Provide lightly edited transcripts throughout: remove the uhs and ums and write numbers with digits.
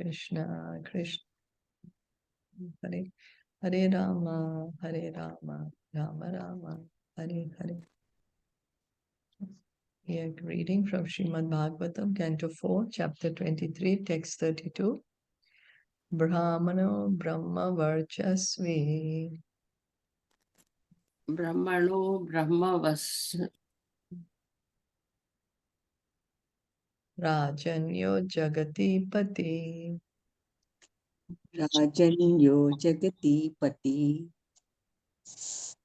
Krishna, Krishna Hare Hare Rama, Hare Rama, Rama Rama, Hare Hare. We are reading from Srimad Bhagavatam, Canto 4, Chapter 23, Text 32. Brahmano Brahma Varchasvi Brahmano Brahmavas Rajanyo Jagati Pati Rajanyo Jagati Pati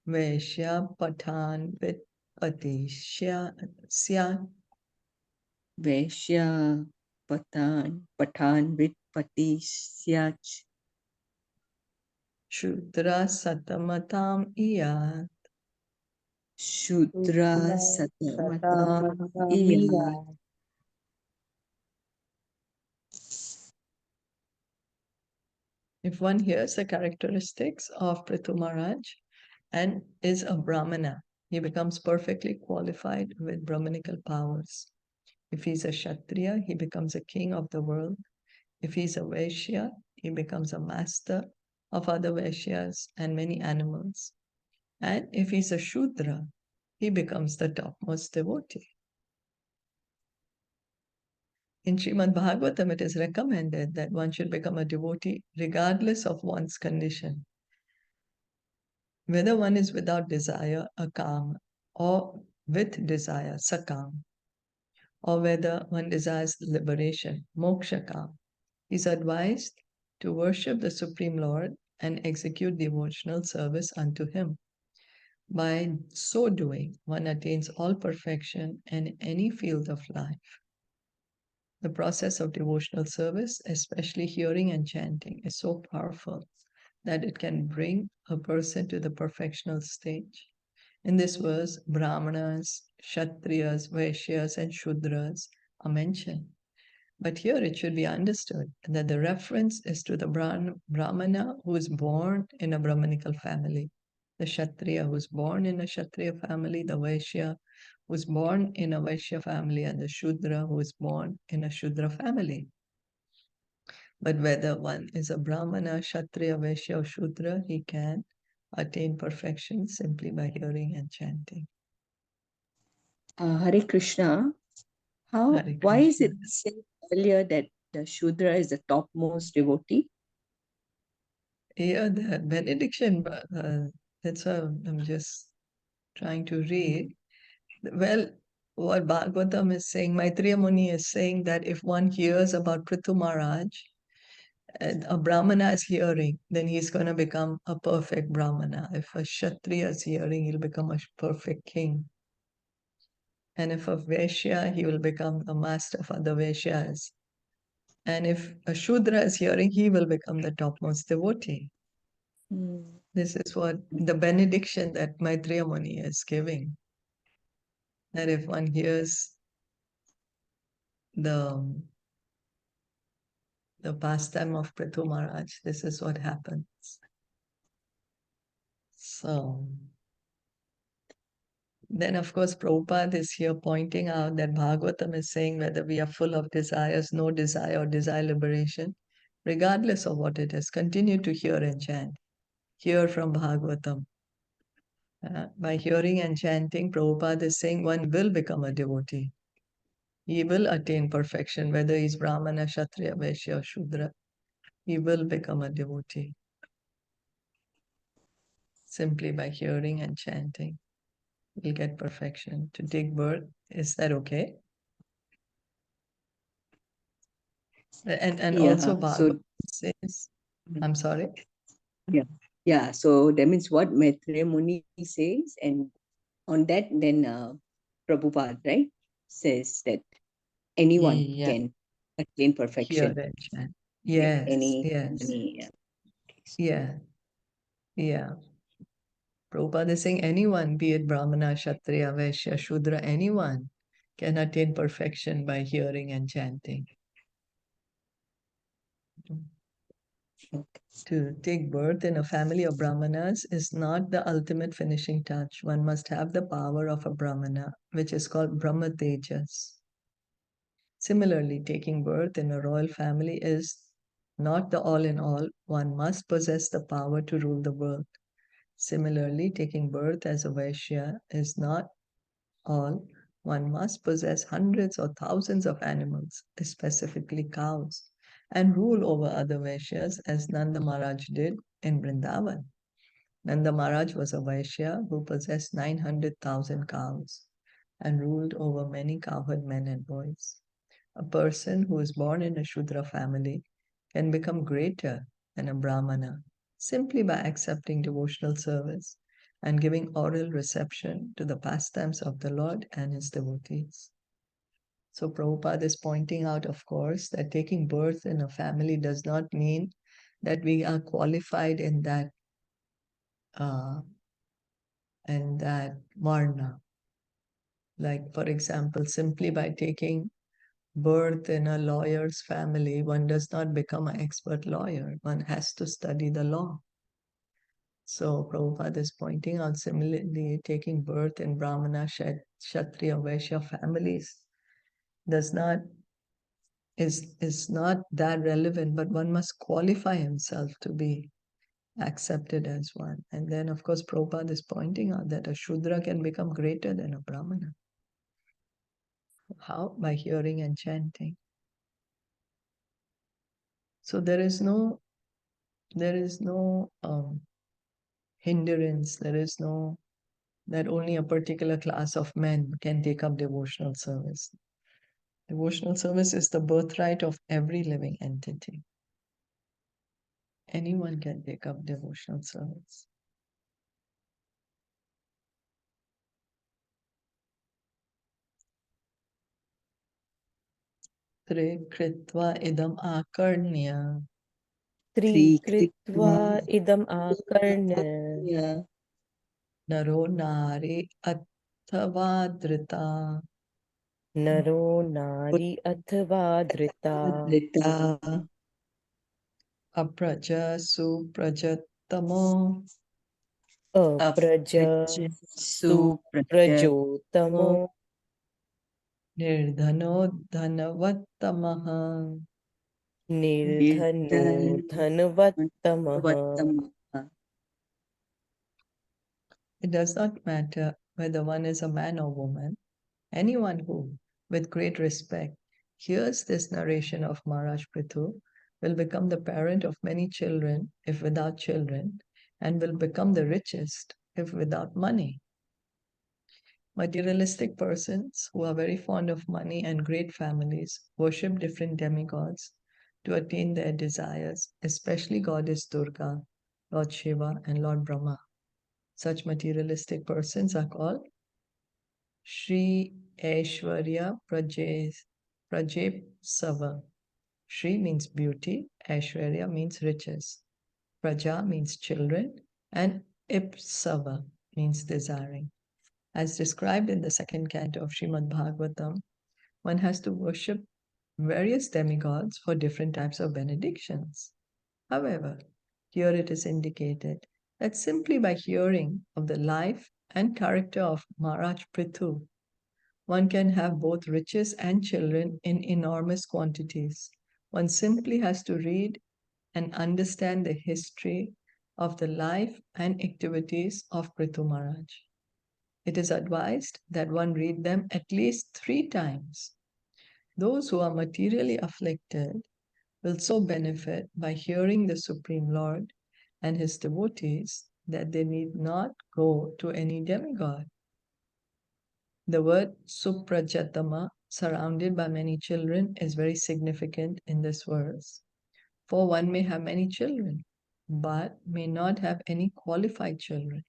Vaishya Pathan Vitpati Syat Vaishya Pathan Vitpati Syach Shudra Satamatam Iyat. Shudra Satamatam Iya. If one hears the characteristics of Pṛthu Mahārāja and is a Brahmana, he becomes perfectly qualified with Brahmanical powers. If he's a Kshatriya, he becomes a king of the world. If he's a Vaishya, he becomes a master of other Vaishyas and many animals. And if he's a Shudra, he becomes the topmost devotee. In Srimad Bhagavatam, it is recommended that one should become a devotee regardless of one's condition. Whether one is without desire, akam, or with desire, sakam, or whether one desires liberation, mokshakam, is advised to worship the Supreme Lord and execute devotional service unto Him. By so doing, one attains all perfection in any field of life. The process of devotional service, especially hearing and chanting, is so powerful that it can bring a person to the perfectional stage. In this verse, Brahmanas, Kshatriyas, Vaishyas, and Shudras are mentioned. But here it should be understood that the reference is to the Brahmana who is born in a Brahmanical family, the Kshatriya who is born in a Kshatriya family, the Vaishya who is born in a Vaishya family, and the Shudra who is born in a Shudra family. But whether one is a Brahmana, Kshatriya, Vaishya, or Shudra, he can attain perfection simply by hearing and chanting. Hare Krishna. Why is it said earlier that the Shudra is the topmost devotee? Yeah, the benediction, that's what I'm just trying to read. Well, what Bhagavatam is saying, Maitreya Muni is saying that if one hears about Pṛthu Mahārāja, a Brahmana is hearing, then he's going to become a perfect Brahmana. If a Kshatriya is hearing, he'll become a perfect king. And if a Vaishya, he will become the master of other Vaishyas. And if a Shudra is hearing, he will become the topmost devotee. This is what the benediction that Maitreya Muni is giving. That if one hears the pastime of Pṛthu Mahārāja, this is what happens. So, then of course Prabhupada is here pointing out that Bhagavatam is saying whether we are full of desires, no desire or desire liberation, regardless of what it is, continue to hear and chant. Hear from Bhagavatam. By hearing and chanting, Prabhupada is saying one will become a devotee. He will attain perfection, whether he's Brahmana, Kshatriya, Vaishya, or Shudra. He will become a devotee simply by hearing and chanting. We'll get perfection. To take birth, is that okay? And Yeah, also Bhagavatam says, I'm sorry? Yeah, so that means what Maitreya Muni says, and on that then Prabhupada, right, says that anyone can attain perfection. Hear and chant. Yes, yes. Yeah. Prabhupada is saying anyone, be it Brahmana, Kshatriya, Vaishya, Shudra, anyone can attain perfection by hearing and chanting. To take birth in a family of Brahmanas is not the ultimate finishing touch. One must have the power of a Brahmana, which is called Brahma Tejas. Similarly, taking birth in a royal family is not the all in all, one must possess the power to rule the world. Similarly, taking birth as a Vaishya is not all. One must possess hundreds or thousands of animals, specifically cows, and rule over other Vaishyas as Nanda Maharaj did in Vrindavan. Nanda Maharaj was a Vaishya who possessed 900,000 cows and ruled over many cowherd men and boys. A person who is born in a Shudra family can become greater than a Brahmana simply by accepting devotional service and giving oral reception to the pastimes of the Lord and his devotees. So Prabhupada is pointing out, of course, that taking birth in a family does not mean that we are qualified in that varna. Like, for example, simply by taking birth in a lawyer's family, one does not become an expert lawyer. One has to study the law. So Prabhupada is pointing out, similarly, taking birth in Brahmana, Kshatriya, Vaishya families is not that relevant, but one must qualify himself to be accepted as one. And then, of course, Prabhupada is pointing out that a Shudra can become greater than a Brahmana. How? By hearing and chanting. So there is no hindrance, there is no that only a particular class of men can take up devotional service. Devotional service is the birthright of every living entity. Anyone can take up devotional service. Kritva idam akarnya. Kritva idam akarnya. Naro nari athavadrita. Naro nari adhvadrita. Apraja suprajatamo. Apraja suprajotamo. Nirdhano dhanavattamaha. Nirdhano dhanavattamaha. It does not matter whether one is a man or woman. Anyone who, with great respect, hears this narration of Maharaj Pṛthu will become the parent of many children if without children, and will become the richest if without money. Materialistic persons who are very fond of money and great families worship different demigods to attain their desires, especially Goddess Durga, Lord Shiva, and Lord Brahma. Such materialistic persons are called Shri Aishwarya Prajepsava. Shri means beauty, Aishwarya means riches, Praja means children, and Ipsava means desiring. As described in the second canto of Srimad Bhagavatam, one has to worship various demigods for different types of benedictions. However, here it is indicated that simply by hearing of the life and character of Maharaj Pṛthu, one can have both riches and children in enormous quantities. One simply has to read and understand the history of the life and activities of Pṛthu Maharaj. It is advised that one read them at least 3 times. Those who are materially afflicted will so benefit by hearing the Supreme Lord and his devotees that they need not go to any demigod. The word suprajatama, surrounded by many children, is very significant in this verse. For one may have many children, but may not have any qualified children.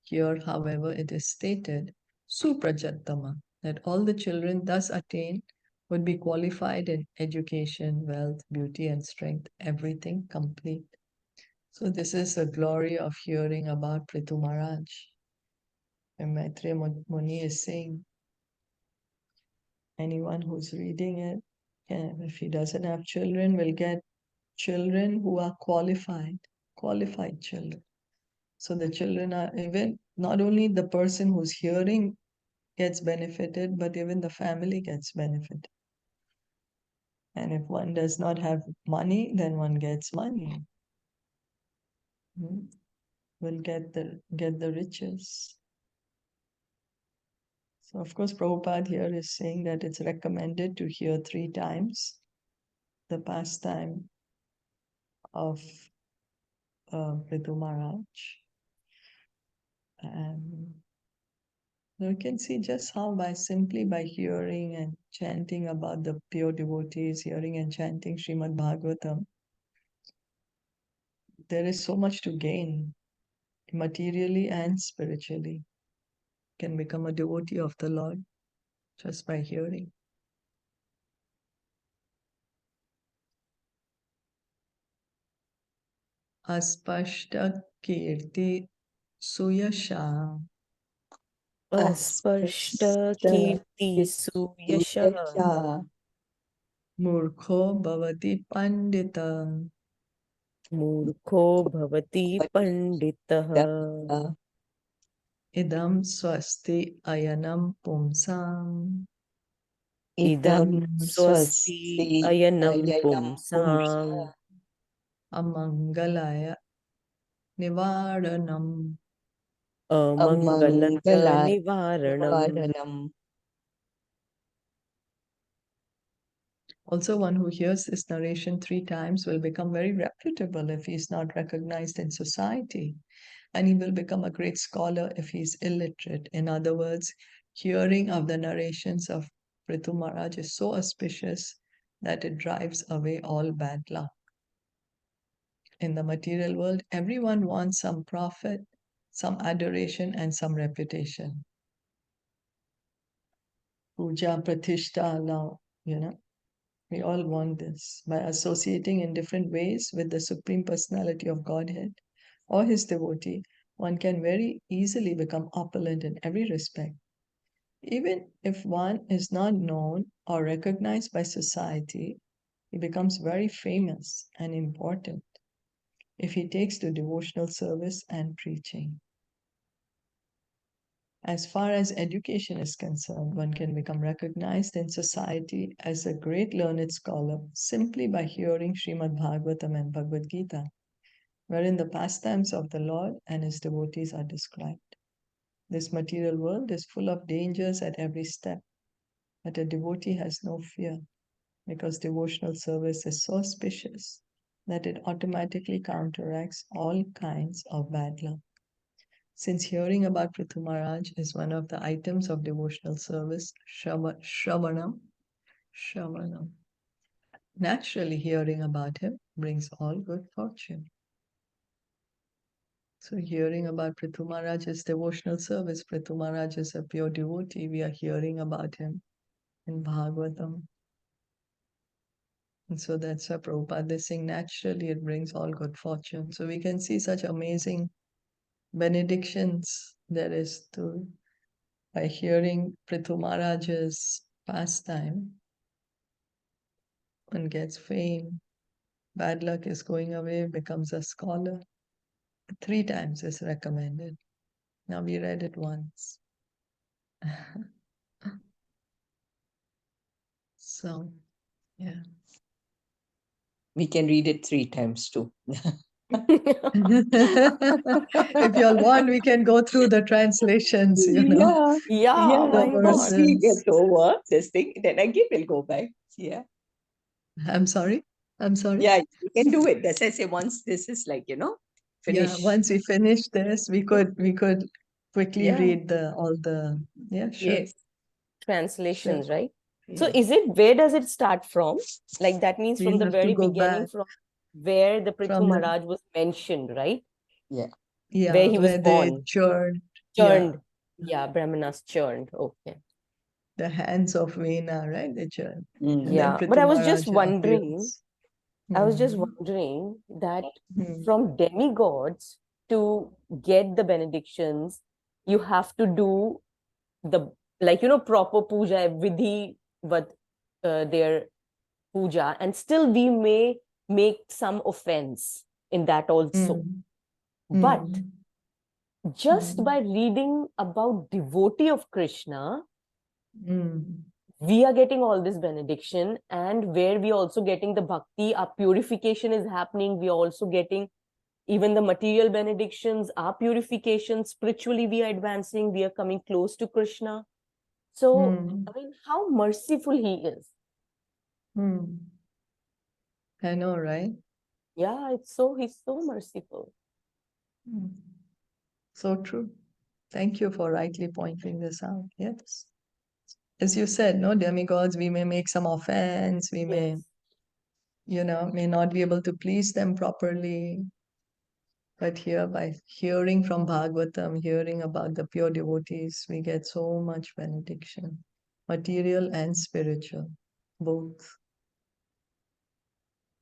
Here, however, it is stated suprajatama, that all the children thus attained would be qualified in education, wealth, beauty, and strength, everything complete. So this is the glory of hearing about Pṛthu Maharaj. And Maitreya Muni is saying, anyone who's reading it, if he doesn't have children, will get children who are qualified children. So the children are even, not only the person who's hearing gets benefited, but even the family gets benefited. And if one does not have money, then one gets money. Will get the riches. So of course, Prabhupada here is saying that it's recommended to hear 3 times the pastime of Pṛthu Mahārāja. And you can see just how simply by hearing and chanting about the pure devotees, hearing and chanting Srimad Bhagavatam, there is so much to gain materially and spiritually. You can become a devotee of the Lord just by hearing. Aspashta kirti suyasha Aspashta kirti suyasha murkho bhavati pandita murkho bhavati panditah idam swasti ayanam pumsam idam swasti ayanam pumsam amangalaya nivaranam. amangalaya nivaranam. Also, one who hears this narration 3 times will become very reputable if he is not recognized in society. And he will become a great scholar if he is illiterate. In other words, hearing of the narrations of Pṛthu Mahārāja is so auspicious that it drives away all bad luck. In the material world, everyone wants some profit, some adoration, and some reputation. Puja, pratishtha, now, we all want this. By associating in different ways with the Supreme Personality of Godhead or his devotee, one can very easily become opulent in every respect. Even if one is not known or recognized by society, he becomes very famous and important if he takes to devotional service and preaching. As far as education is concerned, one can become recognized in society as a great learned scholar simply by hearing Srimad Bhagavatam and Bhagavad Gita, wherein the pastimes of the Lord and his devotees are described. This material world is full of dangers at every step, but a devotee has no fear because devotional service is so auspicious that it automatically counteracts all kinds of bad luck. Since hearing about Pṛthu Mahārāja is one of the items of devotional service, Shravanam, naturally hearing about him brings all good fortune. So hearing about Pṛthu Mahārāja's devotional service, Pṛthu Mahārāja is a pure devotee, we are hearing about him in Bhagavatam. And so that's why Prabhupada is saying naturally it brings all good fortune. So we can see such amazing benedictions there is to by hearing Pṛthu Mahārāja's pastime. One gets fame, bad luck is going away, becomes a scholar. 3 times is recommended. Now we read it once. So, yeah. We can read it 3 times too. If you all want, we can go through the translations, Yeah. Yeah, why the Once not? we verses. get over this thing, then again we'll go back. Yeah. I'm sorry. Yeah, you can do it. That's why I say once this is Yeah, finished. once we finish this, we could quickly Yeah. read all the sure. Yes. Translations, Sure. right? So Yeah. where does it start from? Like that means from We'll the have to very go beginning, back from where the Pṛthu from the Mahārāja was mentioned, right? Yeah. Where he was where they born. churned Churned. Yeah, Brahmanas churned. Okay. the hands of Vena, right? They churned. Mm. And then Yeah. But Pṛthu I was just Mahārāja wondering, appears. that Hmm. from demigods to get the benedictions, you have to do the proper puja, vidhi, but their puja, and still we may make some offense in that also. Mm. But Mm. just Mm. by reading about devotee of Krishna, Mm. we are getting all this benediction, and where we are also getting the bhakti, our purification is happening. We are also getting even the material benedictions, our purification. Spiritually, we are advancing. We are coming close to Krishna. So, I mean, how merciful he is. I know, right? Yeah, he's so merciful. So true. Thank you for rightly pointing this out. Yes. As you said, no, demigods, we may make some offense, we may, may not be able to please them properly. But here, by hearing from Bhagavatam, hearing about the pure devotees, we get so much benediction, material and spiritual, both.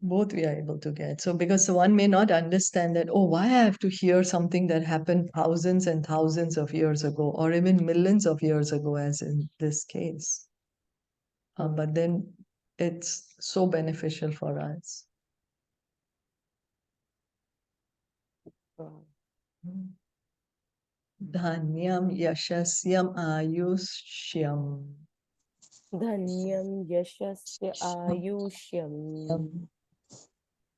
Both we are able to get. So because one may not understand that, oh, why I have to hear something that happened thousands and thousands of years ago, or even millions of years ago, as in this case. But then it's so beneficial for us. Dhanyam yashasyam ayushyam. Dhanyam yashasya ayushyam.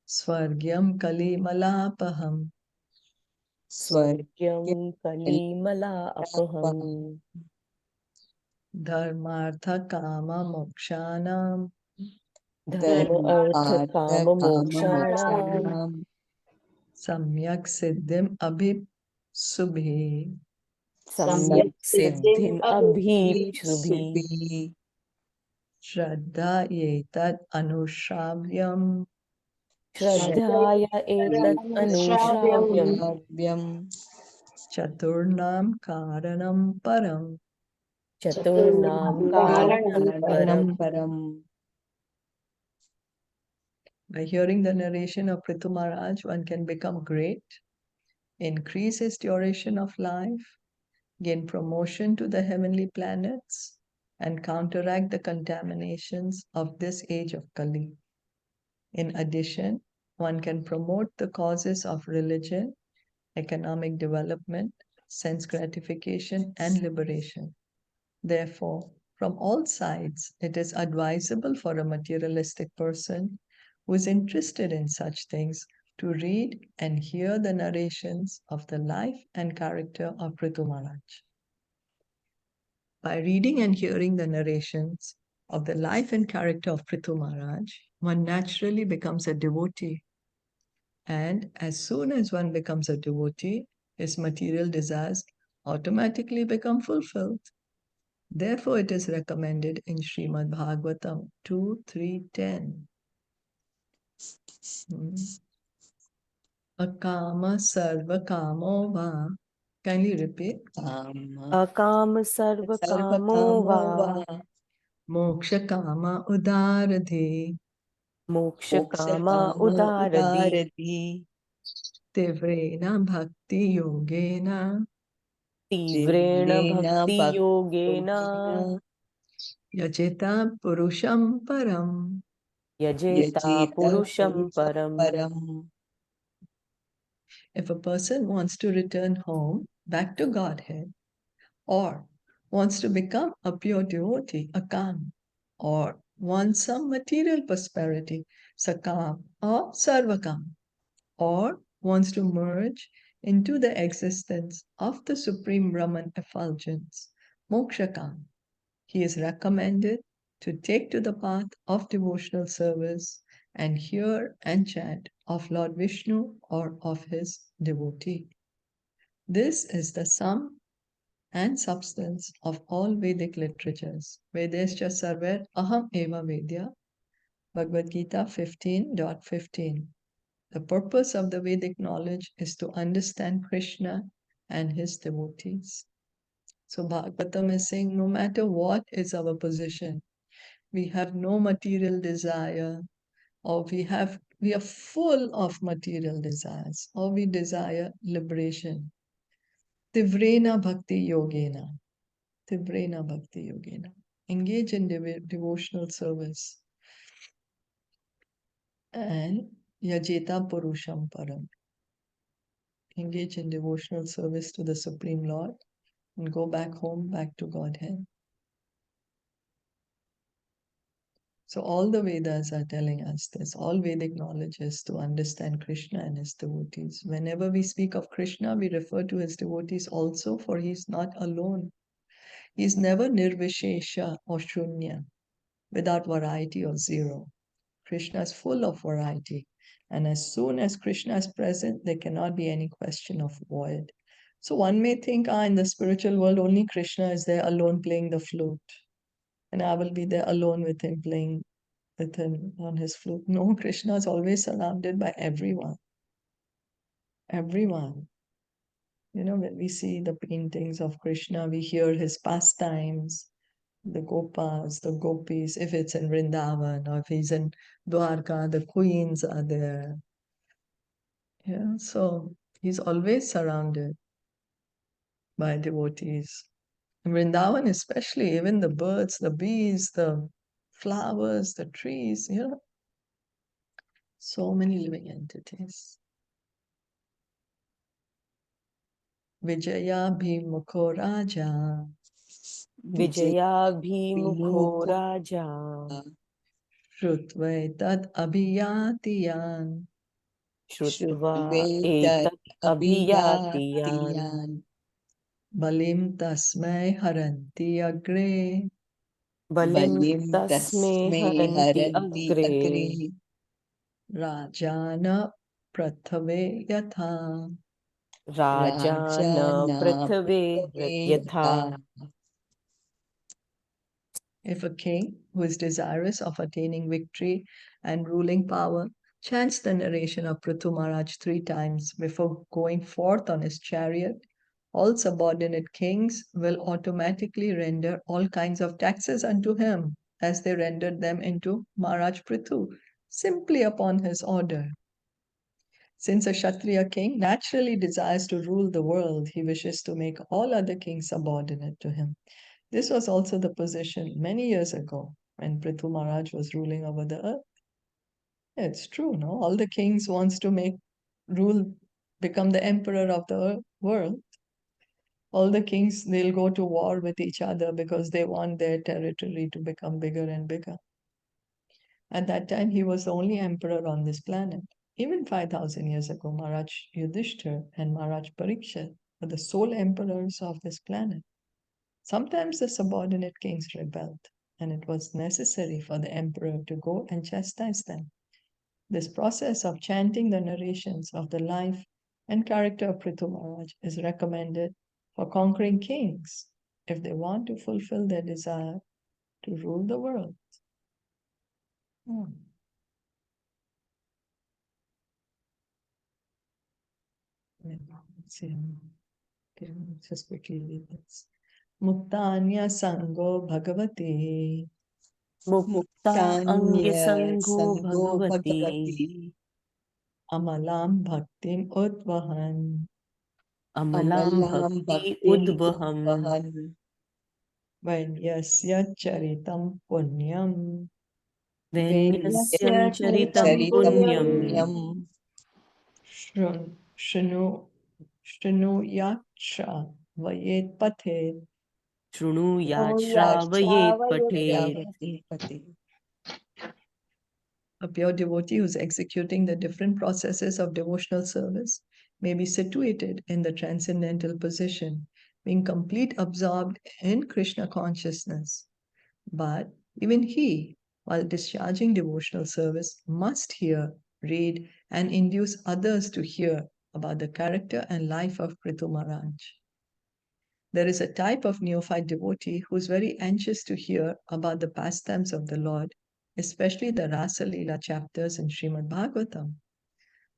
Swargyam kalimalapaham. Swargyam kalimala apaham. Dharmartha kama mokshanam. Dharma artha kama mokshanam. Samyak siddhim abhipsubhi. Samyak siddhim abhipsubhi. Shraddha yetat anushravyam. Shraddhaya etat anushravyam. Chaturnam karanam param. Chaturnam karanam param. By hearing the narration of Pṛthu Mahārāja, one can become great, increase his duration of life, gain promotion to the heavenly planets, and counteract the contaminations of this age of Kali. In addition, one can promote the causes of religion, economic development, sense gratification, and liberation. Therefore, from all sides, it is advisable for a materialistic person who is interested in such things to read and hear the narrations of the life and character of Pṛthu Mahārāja. By reading and hearing the narrations of the life and character of Pṛthu Mahārāja, one naturally becomes a devotee. And as soon as one becomes a devotee, his material desires automatically become fulfilled. Therefore, it is recommended in Srimad Bhagavatam 2.3.10. Akama sarva kamo va. Kindly repeat. Akama sarva kamo va. Moksha kama udaradhi. Moksha kama udaradhi. Tivrena bhakti yogena. Tivrena bhakti yogena. Yajeta purusham param. Yajeta purusham param. If a person wants to return home, back to Godhead, or wants to become a pure devotee, a kam, or wants some material prosperity, sakam or sarvakam, or wants to merge into the existence of the Supreme Brahman effulgence, mokshakam, he is recommended to take to the path of devotional service and hear and chant of Lord Vishnu or of his devotee. This is the sum and substance of all Vedic literatures. Vedescha sarver aham eva vedya. Bhagavad Gita 15.15. The purpose of the Vedic knowledge is to understand Krishna and his devotees. So Bhagavatam is saying, no matter what is our position, we have no material desire, or we are full of material desires, or we desire liberation. Tivrena bhakti yogena. Tivrena bhakti yogena. Engage in devotional service. And yajeta purusham param. Engage in devotional service to the Supreme Lord and go back home, back to Godhead. So all the Vedas are telling us this. All Vedic knowledge is to understand Krishna and his devotees. Whenever we speak of Krishna, we refer to his devotees also, for he is not alone. He is never nirvishesha or shunya, without variety or zero. Krishna is full of variety. And as soon as Krishna is present, there cannot be any question of void. So one may think, in the spiritual world, only Krishna is there alone playing the flute. And I will be there alone with him playing with him on his flute. No, Krishna is always surrounded by everyone. Everyone. You know, when we see the paintings of Krishna, we hear his pastimes, the gopas, the gopis, if it's in Vrindavan or if he's in Dwarka, the queens are there. Yeah, so he's always surrounded by devotees. In Vrindavan especially, even the birds, the bees, the flowers, the trees, you know, so many living entities. Vijaya Bhimukho Raja. Vijaya Bhimukho Raja. Shrutva tad abhiyatiyan. Shrutva etat abhiyatiyan. Balim tasmai haranti agre. Balim tasme haranti agre. Rajana prathave yatha. Rajana Pṛthu yatha. If a king who is desirous of attaining victory and ruling power chants the narration of Pṛthu Maharaj 3 times before going forth on his chariot, all subordinate kings will automatically render all kinds of taxes unto him, as they rendered them into Maharaj Pṛthu, simply upon his order. Since a Kshatriya king naturally desires to rule the world, he wishes to make all other kings subordinate to him. This was also the position many years ago when Pṛthu Maharaj was ruling over the earth. It's true, no? All the kings wants to become the emperor of the world. All the kings, they'll go to war with each other because they want their territory to become bigger and bigger. At that time, he was the only emperor on this planet. Even 5,000 years ago, Maharaj Yudhishthira and Maharaj Parikshit were the sole emperors of this planet. Sometimes the subordinate kings rebelled, and it was necessary for the emperor to go and chastise them. This process of chanting the narrations of the life and character of Pṛthu Maharaj is recommended for conquering kings if they want to fulfill their desire to rule the world. Let's see. Okay, let's just quickly read this. Muktanya Sango Bhagavati. Mukta Angya Sangho Bhagavati. Amalam Bhaktim Udvahan. Amalam Bhakti Udvaham. Vainyasya Charitam Punyam. Venyasyam Charitam Punyam. Shunu Yaksha Vayet Pathet. Shrunuyat Shravayet Pathet. A pure devotee who is executing the different processes of devotional service may be situated in the transcendental position, being complete absorbed in Krishna consciousness. But even he, while discharging devotional service, must hear, read, and induce others to hear about the character and life of Pṛthu Maharaj. There is a type of neophyte devotee who is very anxious to hear about the pastimes of the Lord, especially the Rasa Leela chapters in Srimad Bhagavatam.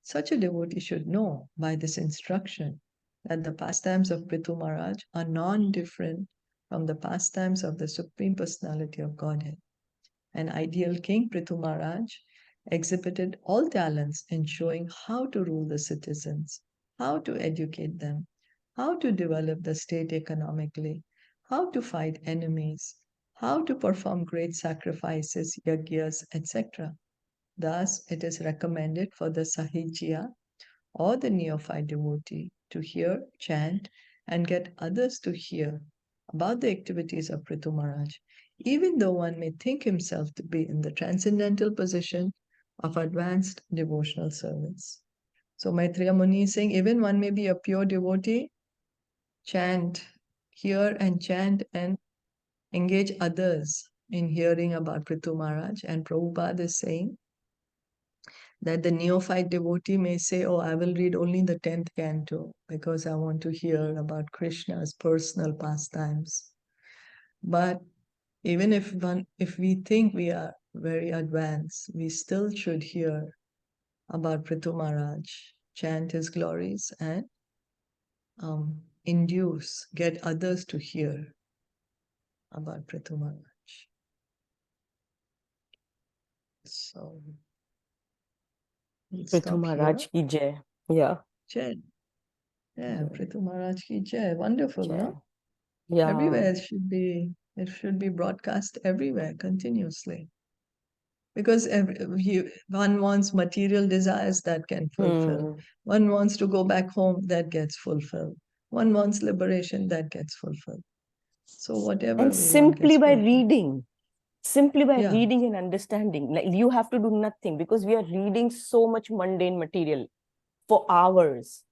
Such a devotee should know by this instruction that the pastimes of Pṛthu Maharaj are non-different from the pastimes of the Supreme Personality of Godhead. An ideal king, Pṛthu Maharaj, exhibited all talents in showing how to rule the citizens, how to educate them, how to develop the state economically, how to fight enemies, how to perform great sacrifices, yagyas, etc. Thus, it is recommended for the Sahijya or the neophyte devotee to hear, chant, and get others to hear about the activities of Pṛthu Maharaj, even though one may think himself to be in the transcendental position of advanced devotional service. So Maitreya Muni is saying, even one may be a pure devotee, chant, hear and chant and engage others in hearing about Pṛthu Mahārāja. And Prabhupada is saying that the neophyte devotee may say, oh, I will read only the 10th canto because I want to hear about Krishna's personal pastimes. But even if we think we are very advanced, we still should hear about Pṛthu Mahārāja, chant his glories, and get others to hear about Pṛthu Mahārāja. So, we'll Pṛthu stop Mahārāja here. ki jai. Yeah. Jai. Yeah, Pṛthu Mahārāja ki jai. Wonderful, Jai. no? Yeah. Everywhere it should be broadcast everywhere continuously. Because one wants material desires that can fulfill. One wants to go back home, that gets fulfilled. One wants liberation, that gets fulfilled. So whatever And we simply want by gets reading, Yeah. reading and understanding, like you have to do nothing because we are reading so much mundane material for hours,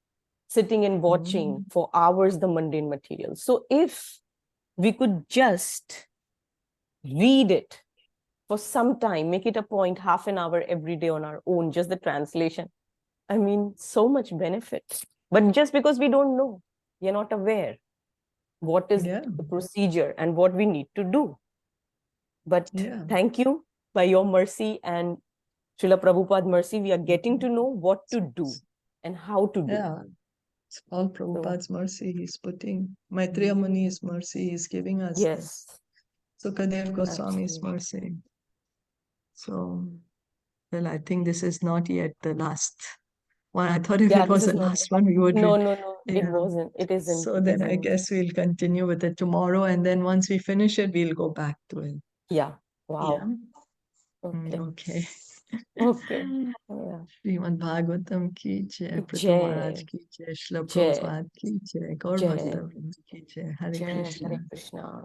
sitting and watching for hours the mundane material. So if we could just read it for some time, make it a point, half an hour every day on our own, just the translation. I mean, so much benefit. But just because we don't know, we are not aware what is Yeah. the procedure and what we need to do. But Yeah. thank you, by your mercy and Srila Prabhupada mercy, we are getting to know what to do and how to do. Yeah. It's all Prabhupada's mercy. He's putting Maitreya Muni's mercy. He's giving us Yes. this. Sukadev Goswami's Absolutely. mercy. So, well, I think this is not yet the last one. I thought if Yeah, it was this the is not. last one, we would No, read. no, no. It Yeah. wasn't. It isn't. So It then I isn't. guess we'll continue with it tomorrow. And then once we finish it, we'll go back to it. Yeah. Wow. Yeah. Okay. Okay. Okay. Yeah. Srimad Bhagavatam ki jai, Pṛthu Jai. Mahārāja ki jai, Srila Jai. Prabhupada ki jai, Gaur Jai. Bhakta Vrinda ki jai, Hare Jai. Krishna. Hare Krishna.